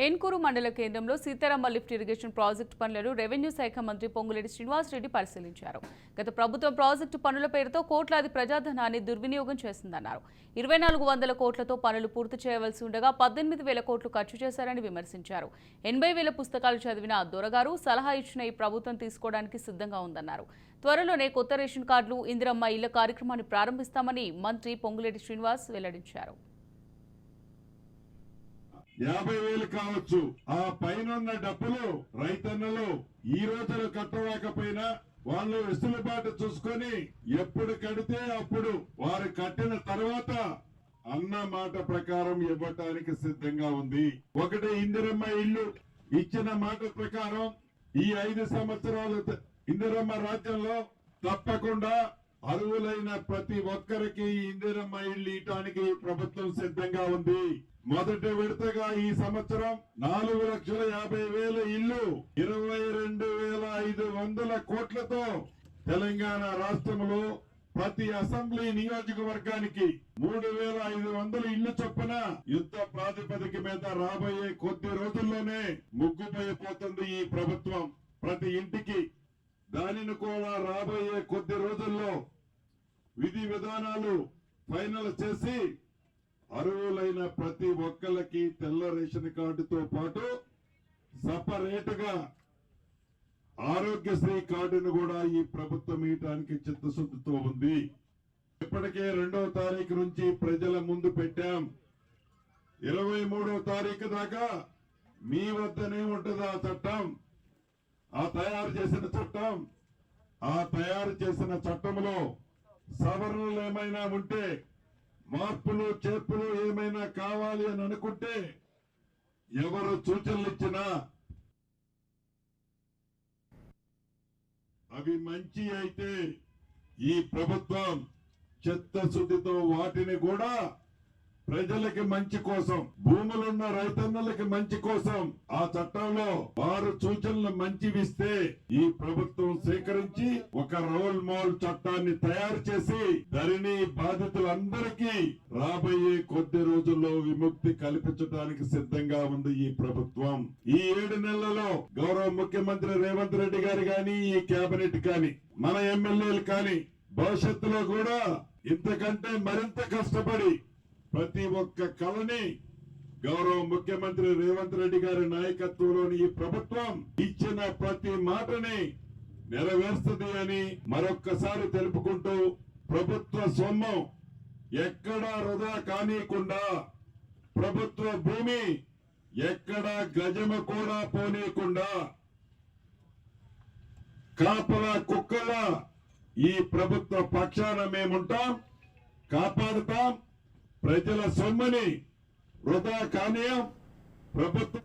ఏన్కూరు మండల కేంద్రంలో Sitarama lift irrigation project పనులను రెవెన్యూ శాఖ మంత్రి పొంగులేటి శ్రీనివాసరెడ్డి పరిశీలించారు. గత ప్రభుత్వం ప్రాజెక్టు పనుల పేరుతో కోట్లాది ప్రజాధనాన్ని దుర్వినియోగం చేసిందన్నారు. 2400 కోట్లతో పనులు పూర్తి చేయవలసి ఉండగా 18,000 కోట్లు ఖర్చు చేశారని విమర్శించారు. 80,000 పుస్తకాలు చదివిన దొరగారు సలహా ఇచ్చిన ఈ ప్రభుత్వం తీసుకోవడానికి సిద్ధంగా ఉందన్నారు. త్వరలోనే కొత్త రేషన్ కార్డులు, ఇందిరమ్మ ఇళ్ల కార్యక్రమాన్ని ప్రారంభిస్తామని మంత్రి పొంగులేటి శ్రీనివాస్ వెల్లడించారు. 50,000 కావచ్చు. ఆ పైన డబ్బులు రైతన్నలు ఈ రోజులు కట్టలేకపోయినా వాళ్ళు వెసులుబాటు చూసుకొని ఎప్పుడు కడితే అప్పుడు వారు కట్టిన తర్వాత అన్న మాట ప్రకారం ఇవ్వటానికి సిద్ధంగా ఉంది. ఒకటి ఇందిరమ్మ ఇల్లు ఇచ్చిన మాట ప్రకారం ఈ 5 సంవత్సరాలు ఇందిరమ్మ రాజ్యంలో తప్పకుండా అర్హులైన ప్రతి ఒక్కరికి ఇందిరమ్మ ఇల్లు ఇవ్వడానికి ప్రభుత్వం సిద్ధంగా ఉంది. మొదటి విడతగా ఈ సంవత్సరం 4,50,000 ఇల్లు 22,500 కోట్లతో తెలంగాణ రాష్ట్రంలో ప్రతి అసెంబ్లీ నియోజకవర్గానికి 3,500 ఇళ్లు చొప్పున యుద్ధ ప్రాతిపదిక మీద రాబోయే కొద్ది రోజుల్లోనే ముగ్గుపోయిపోతుంది ఈ ప్రభుత్వం. ప్రతి ఇంటికి దానిని కూడా రాబోయే కొద్ది రోజుల్లో విధి విధానాలు ఫైనల్ చేసి అర్హులైన ప్రతి ఒక్కరికి తెల్ల రేషన్ కార్డుతో పాటు సపరేట్ గా ఆరోగ్యశ్రీ కార్డును కూడా ఈ ప్రభుత్వం ఇవ్వడానికి చిత్తశుద్ధితో ఉంది. ఇప్పటికే 2వ తారీఖు నుంచి ప్రజల ముందు పెట్టాం. 23వ తారీఖు దాకా మీ వద్దనే ఉంటుంది ఆ చట్టం, ఆ తయారు చేసిన చట్టంలో సవరణలు ఏమైనా ఉంటే, మార్పులు చేర్పులు ఏమైనా కావాలి అని అనుకుంటే ఎవరు సూచనలు ఇచ్చినా అవి మంచి అయితే ఈ ప్రభుత్వం చిత్తశుద్ధితో వాటిని కూడా ప్రజలకి మంచి కోసం, భూములున్న రైతన్నలకి మంచి కోసం ఆ చట్టంలో వారు సూచనలు మంచివిస్తే ఈ ప్రభుత్వం స్వీకరించి ఒక రోల్ మోడల్ చట్టాన్ని తయారు చేసి ధరణి బాధితులందరికీ రాబోయే కొద్ది రోజుల్లో విముక్తి కల్పించడానికి సిద్ధంగా ఉంది ఈ ప్రభుత్వం. ఈ 7 నెలలలో గౌరవ ముఖ్యమంత్రి రేవంత్ రెడ్డి గారు గాని, ఈ కేబినెట్ గాని, మన ఎమ్మెల్యేలు కాని భవిష్యత్తులో కూడా ఇంతకంటే మరింత కష్టపడి ప్రతి ఒక్క కళని గౌరవ ముఖ్యమంత్రి రేవంత్ రెడ్డి గారి నాయకత్వంలోని ఈ ప్రభుత్వం ఇచ్చిన ప్రతి మాటని నెరవేరుస్తుంది అని మరొక్కసారి తెలుపుకుంటూ, ప్రభుత్వ సొమ్ము ఎక్కడా వృధా కానీయకుండా, ప్రభుత్వ భూమి ఎక్కడా గజము కూడా పోనీయకుండా, కాపలా కుక్కలా ఈ ప్రభుత్వ పక్షాన మేముంటాం, కాపాడుతాం. ప్రజల సొమ్ముని వృధా కానీయం. ప్రభుత్వం